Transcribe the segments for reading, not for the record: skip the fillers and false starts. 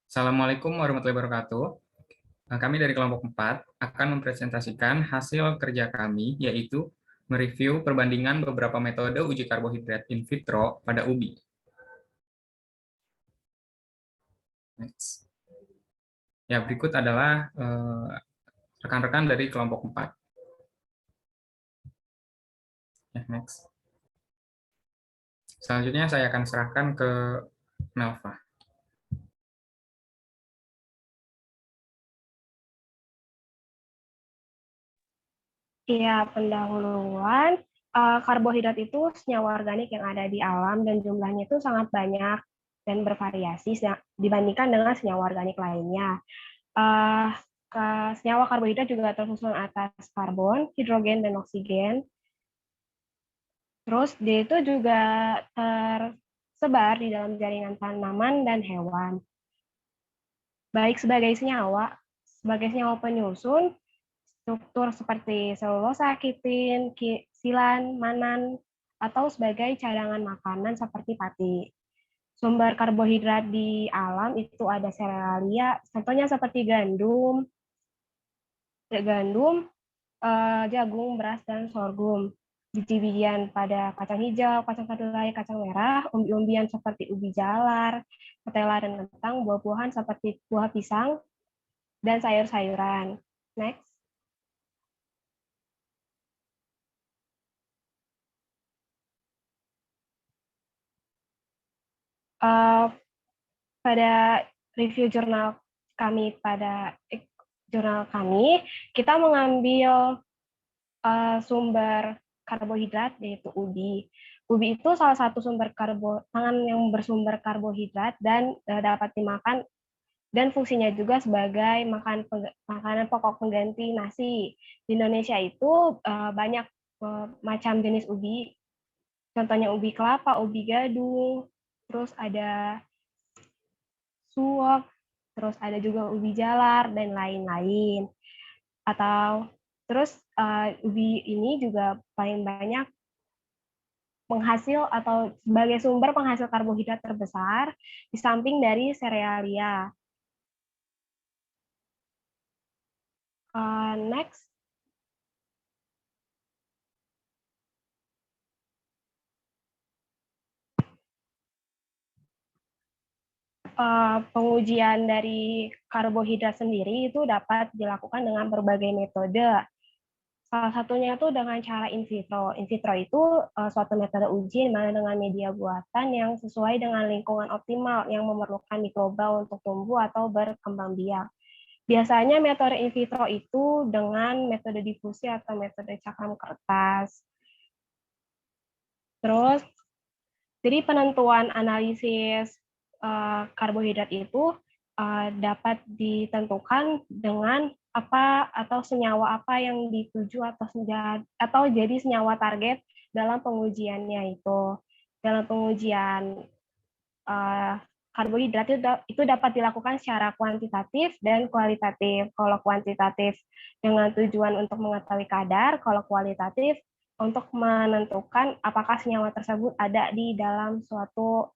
Assalamualaikum warahmatullahi wabarakatuh. Kami dari kelompok 4 akan mempresentasikan hasil kerja kami, yaitu mereview perbandingan beberapa metode uji karbohidrat in vitro pada ubi. Next. Ya, berikut adalah rekan-rekan dari kelompok 4. Ya, next. Selanjutnya saya akan serahkan ke Melva. Iya, pendahuluan. Karbohidrat itu senyawa organik yang ada di alam dan jumlahnya itu sangat banyak dan bervariasi dibandingkan dengan senyawa organik lainnya. Uh, Senyawa karbohidrat juga tersusun atas karbon, hidrogen, dan oksigen. Terus dia itu juga tersebar di dalam jaringan tanaman dan hewan. Baik sebagai senyawa penyusun, struktur seperti selulosa, kitin, silan, manan, atau sebagai cadangan makanan seperti pati. Sumber karbohidrat di alam itu ada serealia, contohnya seperti gandum, jagung, beras, dan sorghum. Biji-bijian pada kacang hijau, kacang kedelai, kacang merah, umbi-umbian seperti ubi jalar, ketela dan kentang, buah-buahan seperti buah pisang, dan sayur-sayuran. Next. Pada review jurnal kami kita mengambil sumber karbohidrat yaitu ubi. Ubi itu salah satu pangan yang bersumber karbohidrat dan dapat dimakan dan fungsinya juga sebagai makanan pokok pengganti nasi. Di Indonesia itu banyak macam jenis ubi, contohnya ubi kelapa, ubi gadung, terus ada suwok, terus ada juga ubi jalar dan lain-lain. Terus ubi ini juga paling banyak sebagai sumber penghasil karbohidrat terbesar di samping dari serealia. Next. Pengujian dari karbohidrat sendiri itu dapat dilakukan dengan berbagai metode. Salah satunya itu dengan cara in vitro. In vitro itu suatu metode uji mana dengan media buatan yang sesuai dengan lingkungan optimal yang memerlukan mikroba untuk tumbuh atau berkembang biak. Biasanya metode in vitro itu dengan metode difusi atau metode cakram kertas. Terus, jadi penentuan analisis karbohidrat itu dapat ditentukan dengan apa atau senyawa apa yang dituju atau jadi senyawa target dalam pengujiannya itu. Dalam pengujian karbohidrat itu dapat dilakukan secara kuantitatif dan kualitatif. Kalau kuantitatif dengan tujuan untuk mengetahui kadar, kalau kualitatif untuk menentukan apakah senyawa tersebut ada di dalam suatu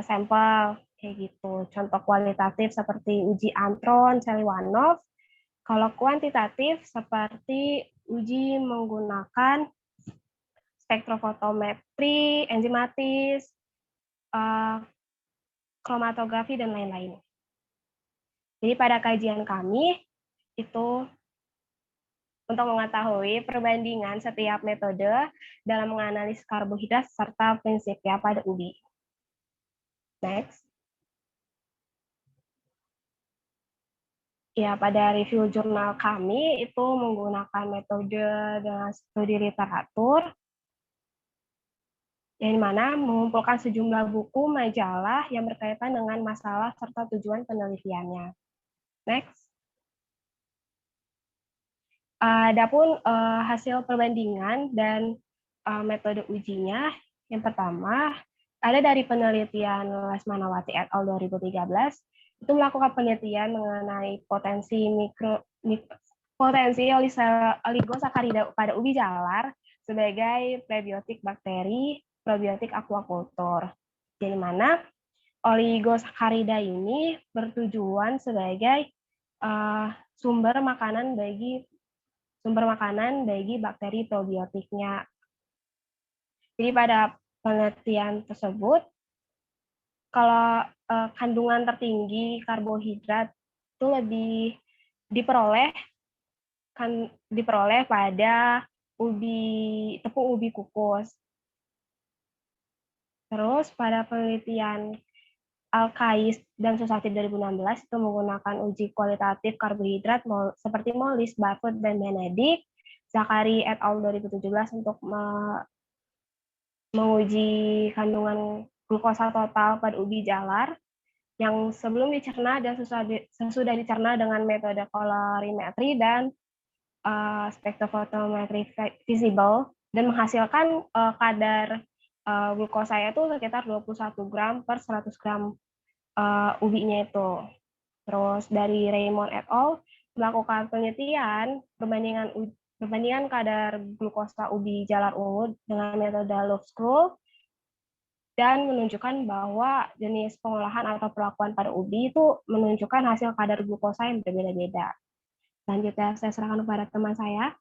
sampel kayak gitu. Contoh kualitatif seperti uji Antron, Seliwanov. Kalau kuantitatif seperti uji menggunakan spektrofotometri, enzimatis, kromatografi, dan lain-lain. Jadi pada kajian kami itu untuk mengetahui perbandingan setiap metode dalam menganalisis karbohidrat serta prinsipnya pada ubi. Next. Ya, pada review jurnal kami itu menggunakan metode dengan studi literatur, yang mana mengumpulkan sejumlah buku, majalah yang berkaitan dengan masalah serta tujuan penelitiannya. Next. Adapun hasil perbandingan dan metode ujinya, yang pertama ada dari penelitian Lesmanawati et al. 2013, itu melakukan penelitian mengenai potensi oligosakarida pada ubi jalar sebagai prebiotik bakteri, probiotik aquaculture. Jadi mana oligosakarida ini bertujuan sebagai sumber makanan bagi bakteri probiotiknya. Jadi pada penelitian tersebut, kalau kandungan tertinggi karbohidrat itu lebih diperoleh pada tepung ubi kukus. Terus pada penelitian Al-Kais dan Susati 2016 itu menggunakan uji kualitatif karbohidrat seperti Mollis, Barfoot, dan Benedict. Zakari et al. 2017 untuk menguji kandungan glukosa total pada ubi jalar yang sebelum dicerna dan sesudah dicerna dengan metode kolorimetri dan spektrofotometri visible dan menghasilkan kadar glukosa itu sekitar 21 gram per 100 gram ubinya itu. Terus dari Raymond et al. Melakukan penelitian perbandingan kadar glukosa ubi jalar ungu dengan metode Love-Scroll dan menunjukkan bahwa jenis pengolahan atau perlakuan pada ubi itu menunjukkan hasil kadar glukosa yang berbeda-beda. Selanjutnya saya serahkan kepada teman saya.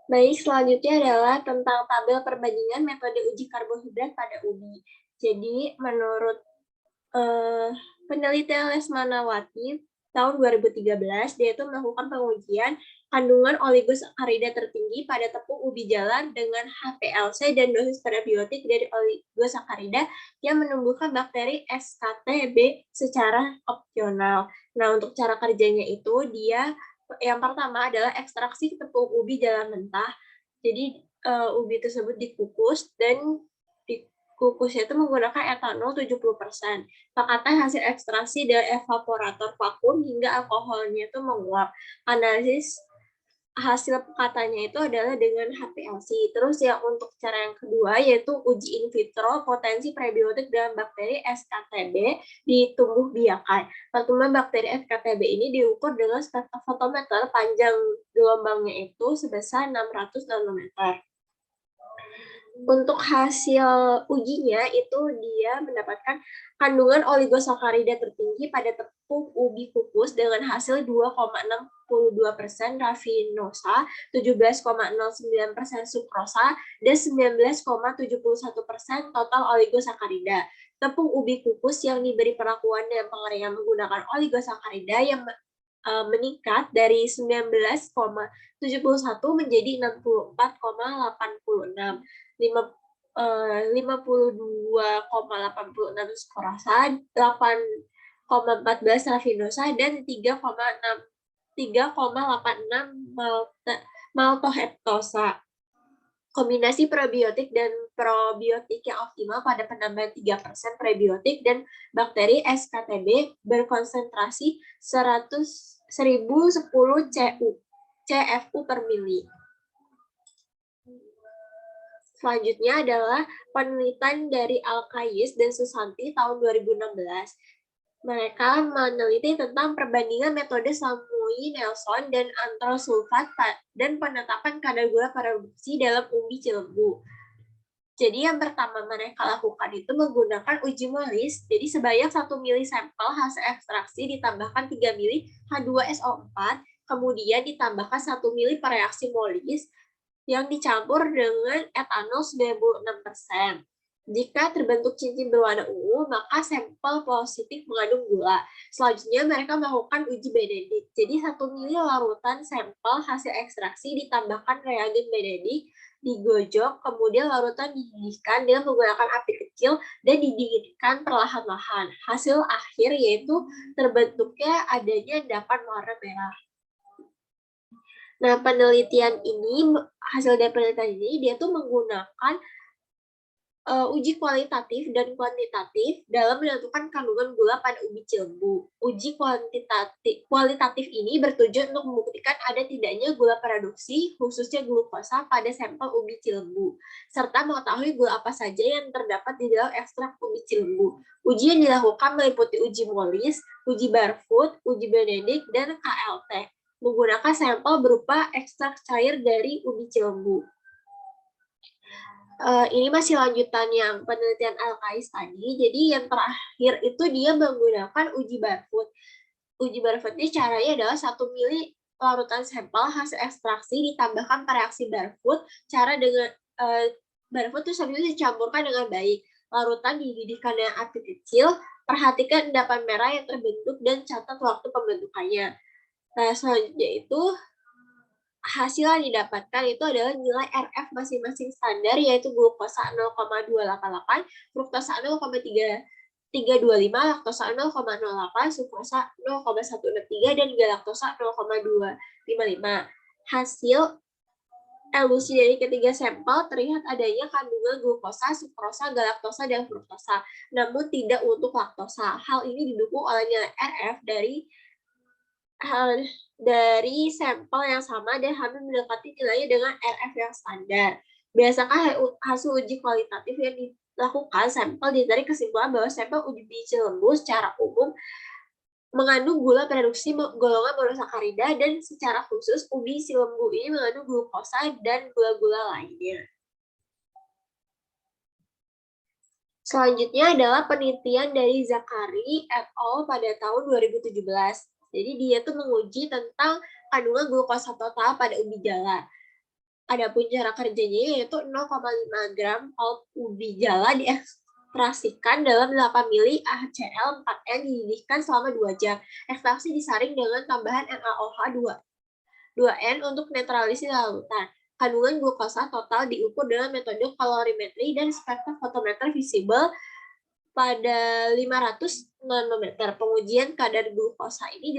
Baik, selanjutnya adalah tentang tabel perbandingan metode uji karbohidrat pada ubi. Jadi, menurut penelitian Lesmanawati tahun 2013, dia itu melakukan pengujian kandungan oligosakarida tertinggi pada tepung ubi jalar dengan HPLC dan dosis prebiotik dari oligosakarida yang menumbuhkan bakteri SKTB secara opsional. Nah, untuk cara kerjanya itu, dia yang pertama adalah ekstraksi tepung ubi jalar mentah. Jadi, ubi tersebut dikukus dan kukusnya itu menggunakan etanol 70%. Pakai hasil ekstraksi dari evaporator vakum hingga alkoholnya itu menguap. Analisis hasil pekatanya itu adalah dengan HPLC. Terus yang untuk cara yang kedua yaitu uji in vitro potensi prebiotik dalam bakteri SKTB di tumbuh biakan. Pertumbuhan bakteri SKTB ini diukur dengan spektrofotometer panjang gelombangnya itu sebesar 600 nanometer. Untuk hasil ujinya itu dia mendapatkan kandungan oligosakarida tertinggi pada tepung ubi kukus dengan hasil 2,62% rafinosa, 17,09% sukrosa, dan 19,71% total oligosakarida. Tepung ubi kukus yang diberi perlakuan dan pengeringan menggunakan oligosakarida yang meningkat dari 19,71 menjadi 64,86. 52,86 sukrosa, 8,14 rafinosa, dan 3,86 maltoheptosa. Kombinasi prebiotik dan probiotik yang optimal pada penambahan 3% prebiotik dan bakteri SKTB berkonsentrasi 1010 CFU per mili. Selanjutnya adalah penelitian dari Al-Kais dan Susanti tahun 2016. Mereka meneliti tentang perbandingan metode Samui-Nelson dan antrosulfat dan penetapan kadar gula produksi dalam ubi cilembu. Jadi yang pertama mereka lakukan itu menggunakan uji Mollis. Jadi sebanyak 1 mili sampel hasil ekstraksi ditambahkan 3 mili H2SO4, kemudian ditambahkan 1 mili per reaksi Mollis yang dicampur dengan etanol 96%. Jika terbentuk cincin berwarna ungu, maka sampel positif mengandung gula. Selanjutnya mereka melakukan uji Benedict. Jadi 1 mili larutan sampel hasil ekstraksi ditambahkan reagen Benedict, digojok, kemudian larutan dididihkan dengan menggunakan api kecil dan didinginkan perlahan-lahan. Hasil akhir yaitu terbentuknya adanya endapan warna merah. Nah, hasil dari penelitian ini, dia tuh menggunakan uji kualitatif dan kuantitatif dalam menentukan kandungan gula pada ubi cilembu. Uji kualitatif ini bertujuan untuk membuktikan ada tidaknya gula produksi, khususnya glukosa pada sampel ubi cilembu, serta mengetahui gula apa saja yang terdapat di dalam ekstrak ubi cilembu. Uji yang dilakukan meliputi uji Mollis, uji Barfoot, uji Benedict, dan KLT, menggunakan sampel berupa ekstrak cair dari ubi cilembu. Ini masih lanjutan yang penelitian Al-Kais tadi. Jadi yang terakhir itu dia menggunakan uji Barfoot. Uji Barfoot ini caranya adalah 1 mili larutan sampel hasil ekstraksi ditambahkan reaksi Barfoot. Cara dengan Barfoot itu sambil dicampurkan dengan baik. Larutan dididihkan dengan api kecil. Perhatikan endapan merah yang terbentuk dan catat waktu pembentukannya. Nah, selanjutnya itu hasil yang didapatkan itu adalah nilai RF masing-masing standar, yaitu glukosa 0,288, fruktosa 0,325, laktosa 0,08, sukrosa 0,163, dan galaktosa 0,255. Hasil elusi dari ketiga sampel terlihat adanya kandungan glukosa, sukrosa, galaktosa, dan fruktosa, namun tidak untuk laktosa. Hal ini didukung oleh nilai RF dari sampel yang sama dan hampir mendekati nilainya dengan RF yang standar. Biasanya hasil uji kualitatif yang dilakukan sampel ditarik kesimpulan bahwa sampel uji biji lembu secara umum mengandung gula produksi golongan monosakarida, dan secara khusus ubi si lembu ini mengandung glukosa dan gula-gula lainnya. Selanjutnya adalah penelitian dari Zakari et al. Pada tahun 2017. Jadi dia tuh menguji tentang kandungan glukosa total pada ubi jala. Adapun cara kerjanya yaitu 0,5 gram pulp ubi jala diekstraksikan dalam 8 mili HCl 4N dididihkan selama 2 jam. Ekstraksi disaring dengan tambahan NaOH 2N untuk netralisir larutan. Kandungan glukosa total diukur dengan metode kalorimetri dan spektrofotometer visible pada 500 nanometer. Pengujian kadar glukosa ini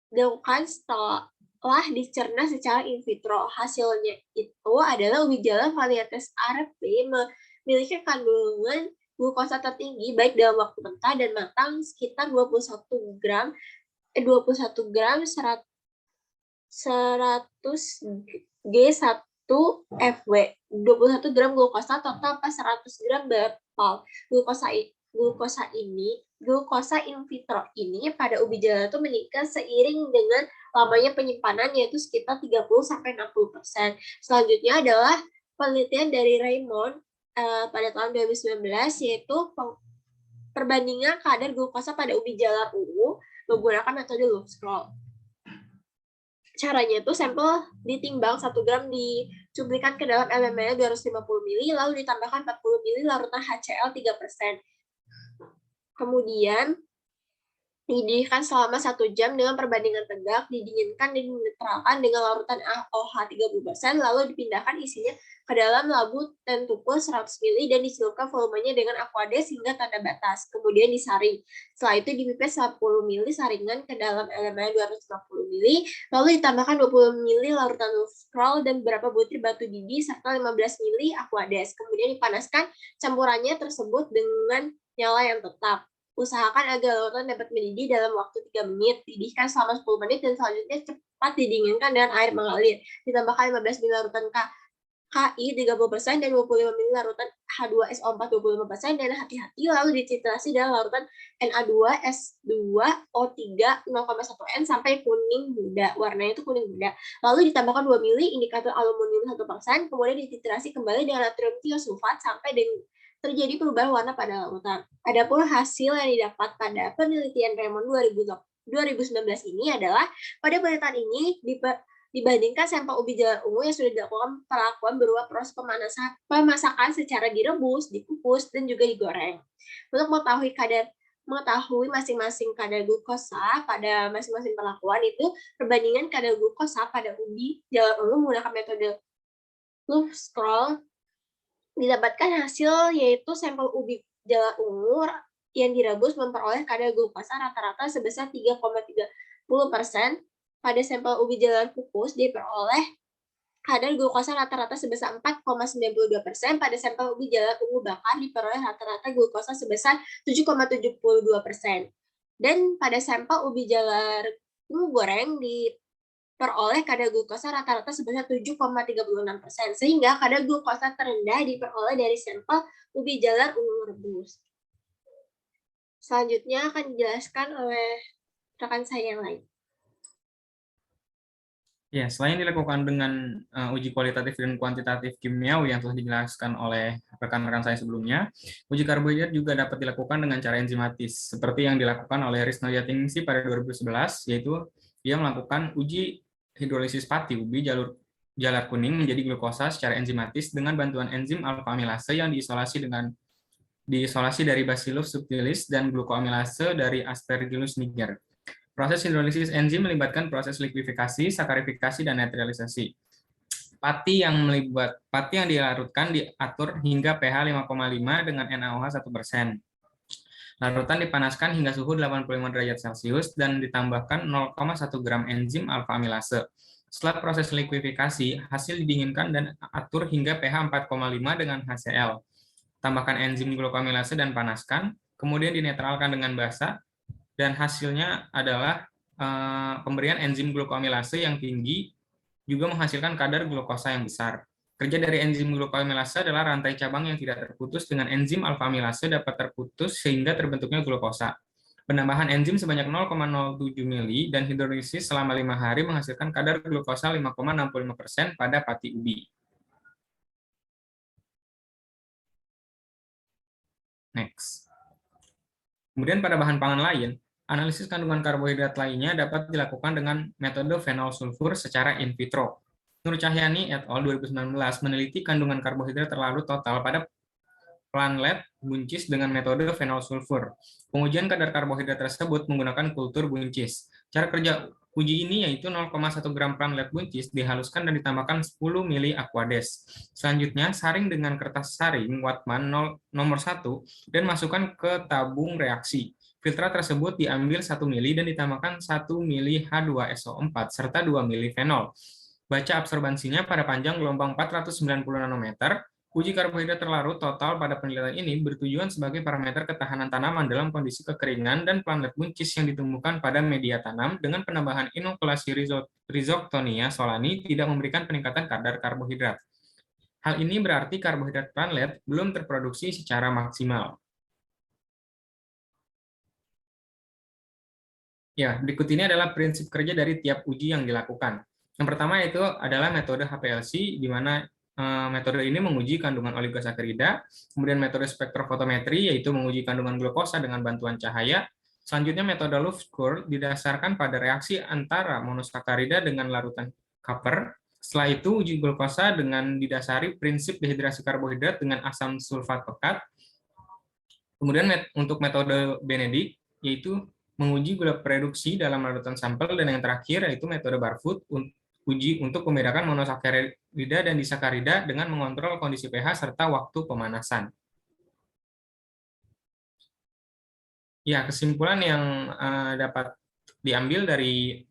dilakukan setelah dicerna secara in vitro. Hasilnya itu adalah ubi jala varietas RP memiliki kandungan glukosa tertinggi baik dalam waktu mentah dan matang sekitar 21 gram 100 G1-FW, 21 gram glukosa total pas 100 gram berpal. Glukosa in vitro ini pada ubi jala itu meningkat seiring dengan lamanya penyimpanan, yaitu sekitar 30-60%. Selanjutnya adalah penelitian dari Raymond pada tahun 2019, yaitu perbandingan kadar glukosa pada ubi jala ungu menggunakan metode loop scroll. Caranya itu sampel ditimbang 1 gram dicuplikan ke dalam LML 250 ml, lalu ditambahkan 40 ml larutan HCl 3%. Kemudian dididihkan selama 1 jam dengan perbandingan tegak, didinginkan dan dinetralkan dengan larutan OH 30%, lalu dipindahkan isinya ke dalam labu dan tumpul 100 ml dan dicelupkan volumenya dengan aquades hingga tanda batas. Kemudian disaring. Setelah itu dipipet 10 ml saringan ke dalam elemen 250 ml, lalu ditambahkan 20 ml larutan scroll dan beberapa butir batu didi serta 15 ml aquades. Kemudian dipanaskan campurannya tersebut dengan nyala yang tetap. Usahakan agar larutan dapat mendidih dalam waktu 3 menit. Didihkan selama 10 menit dan selanjutnya cepat didinginkan dengan air mengalir. Ditambahkan 15 ml larutan KI 30% dan 25 ml larutan H2SO4 25%, dan hati-hati lalu dititrasi dalam larutan Na2S2O3 0,1N sampai kuning muda. Warnanya itu kuning muda. Lalu ditambahkan 2 ml indikator aluminium 1%, kemudian dititrasi kembali dengan natrium tiosulfat sampai terjadi perubahan warna pada larutan. Adapun hasil yang didapat pada penelitian Raymond 2019 ini adalah pada penelitian ini dibandingkan sampel ubi jala ungu yang sudah dilakukan perlakuan berupa proses pemasakan secara direbus, dikukus, dan juga digoreng. Untuk mengetahui masing-masing kadar glukosa pada masing-masing perlakuan itu, perbandingan kadar glukosa pada ubi jala ungu menggunakan metode loop scroll didapatkan hasil yaitu sampel ubi jala ungu yang direbus memperoleh kadar glukosa rata-rata sebesar 3,30%. Pada sampel ubi jala kukus diperoleh kadar glukosa rata-rata sebesar 4,92%. Pada sampel ubi jala ungu bakar diperoleh rata-rata glukosa sebesar 7,72%. Dan pada sampel ubi jala ungu goreng diperoleh kadar glukosa rata-rata sebesar 7,36%, sehingga kadar glukosa terendah diperoleh dari sampel ubi jalar ungu rebus. Selanjutnya akan dijelaskan oleh rekan saya yang lain. Ya, selain dilakukan dengan uji kualitatif dan kuantitatif kimiawi yang telah dijelaskan oleh rekan-rekan saya sebelumnya, uji karbohidrat juga dapat dilakukan dengan cara enzimatis, seperti yang dilakukan oleh Risno Yatingsi pada 2011, yaitu dia melakukan uji hidrolisis pati ubi jalar kuning menjadi glukosa secara enzimatis dengan bantuan enzim alfa amilase yang diisolasi dari Bacillus subtilis dan glukoamilase dari Aspergillus niger. Proses hidrolisis enzim melibatkan proses likuifikasi, sakarifikasi, dan netralisasi. Pati yang dilarutkan diatur hingga pH 5,5 dengan NaOH 1%. Larutan dipanaskan hingga suhu 85 derajat Celcius dan ditambahkan 0,1 gram enzim alfa amilase. Setelah proses likuifikasi, hasil didinginkan dan atur hingga pH 4,5 dengan HCl. Tambahkan enzim glukoamilase dan panaskan, kemudian dinetralkan dengan basa, dan hasilnya adalah pemberian enzim glukoamilase yang tinggi juga menghasilkan kadar glukosa yang besar. Kerja dari enzim glukoamilase adalah rantai cabang yang tidak terputus dengan enzim alfa amilase dapat terputus sehingga terbentuknya glukosa. Penambahan enzim sebanyak 0,07 mili dan hidrolisis selama 5 hari menghasilkan kadar glukosa 5,65% pada pati ubi. Next. Kemudian pada bahan pangan lain, analisis kandungan karbohidrat lainnya dapat dilakukan dengan metode fenol sulfur secara in vitro. Nur Cahyani et al. 2019 meneliti kandungan karbohidrat terlarut total pada planlet buncis dengan metode fenol sulfur. Pengujian kadar karbohidrat tersebut menggunakan kultur buncis. Cara kerja uji ini yaitu 0,1 gram planlet buncis dihaluskan dan ditambahkan 10 mili aquades. Selanjutnya, saring dengan kertas saring Wattmann nomor 1 dan masukkan ke tabung reaksi. Filtrat tersebut diambil 1 mili dan ditambahkan 1 mili H2SO4 serta 2 mili fenol. Baca absorbansinya pada panjang gelombang 490 nanometer. Uji karbohidrat terlarut total pada penelitian ini bertujuan sebagai parameter ketahanan tanaman dalam kondisi kekeringan dan planlet buncis yang ditemukan pada media tanam dengan penambahan inokulasi Rhizoctonia solani tidak memberikan peningkatan kadar karbohidrat. Hal ini berarti karbohidrat planlet belum terproduksi secara maksimal. Ya, berikut ini adalah prinsip kerja dari tiap uji yang dilakukan. Yang pertama itu adalah metode HPLC, di mana metode ini menguji kandungan oligosakarida, kemudian metode spektrofotometri, yaitu menguji kandungan glukosa dengan bantuan cahaya. Selanjutnya metode Louvre didasarkan pada reaksi antara monosakarida dengan larutan Kapper. Setelah itu uji glukosa dengan didasari prinsip dehidrasi karbohidrat dengan asam sulfat pekat. Kemudian untuk metode Benedict, yaitu menguji gula reduksi dalam larutan sampel, dan yang terakhir yaitu metode Barfoot, uji untuk membedakan monosakarida dan disakarida dengan mengontrol kondisi pH serta waktu pemanasan. Ya, kesimpulan yang dapat diambil dari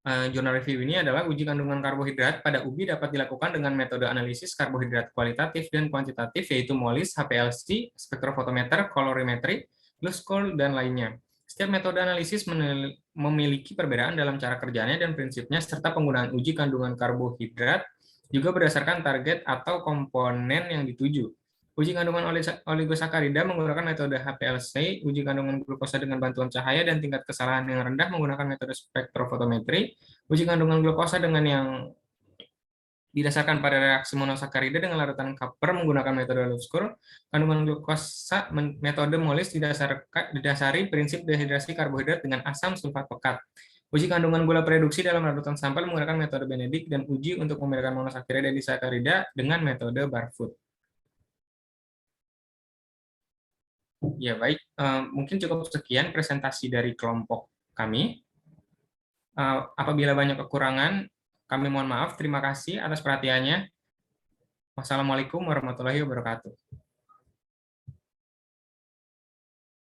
jurnal review ini adalah uji kandungan karbohidrat pada ubi dapat dilakukan dengan metode analisis karbohidrat kualitatif dan kuantitatif, yaitu MOLIS, HPLC, spektrofotometer, kolorimetri, Glucose, dan lainnya. Setiap metode analisis memiliki perbedaan dalam cara kerjanya dan prinsipnya, serta penggunaan uji kandungan karbohidrat juga berdasarkan target atau komponen yang dituju. Uji kandungan oligosakarida menggunakan metode HPLC, uji kandungan glukosa dengan bantuan cahaya dan tingkat kesalahan yang rendah menggunakan metode spektrofotometri, uji kandungan glukosa dengan yang didasarkan pada reaksi monosakarida dengan larutan Kapper menggunakan metode Louvre, kandungan glukosa metode MOLIS didasari prinsip dehidrasi karbohidrat dengan asam sulfat pekat. Uji kandungan gula reduksi dalam larutan sampel menggunakan metode Benedict, dan uji untuk membedakan monosakarida dan disakarida dengan metode Barfoot. Ya, baik, mungkin cukup sekian presentasi dari kelompok kami. Apabila banyak kekurangan, kami mohon maaf. Terima kasih atas perhatiannya. Wassalamualaikum warahmatullahi wabarakatuh.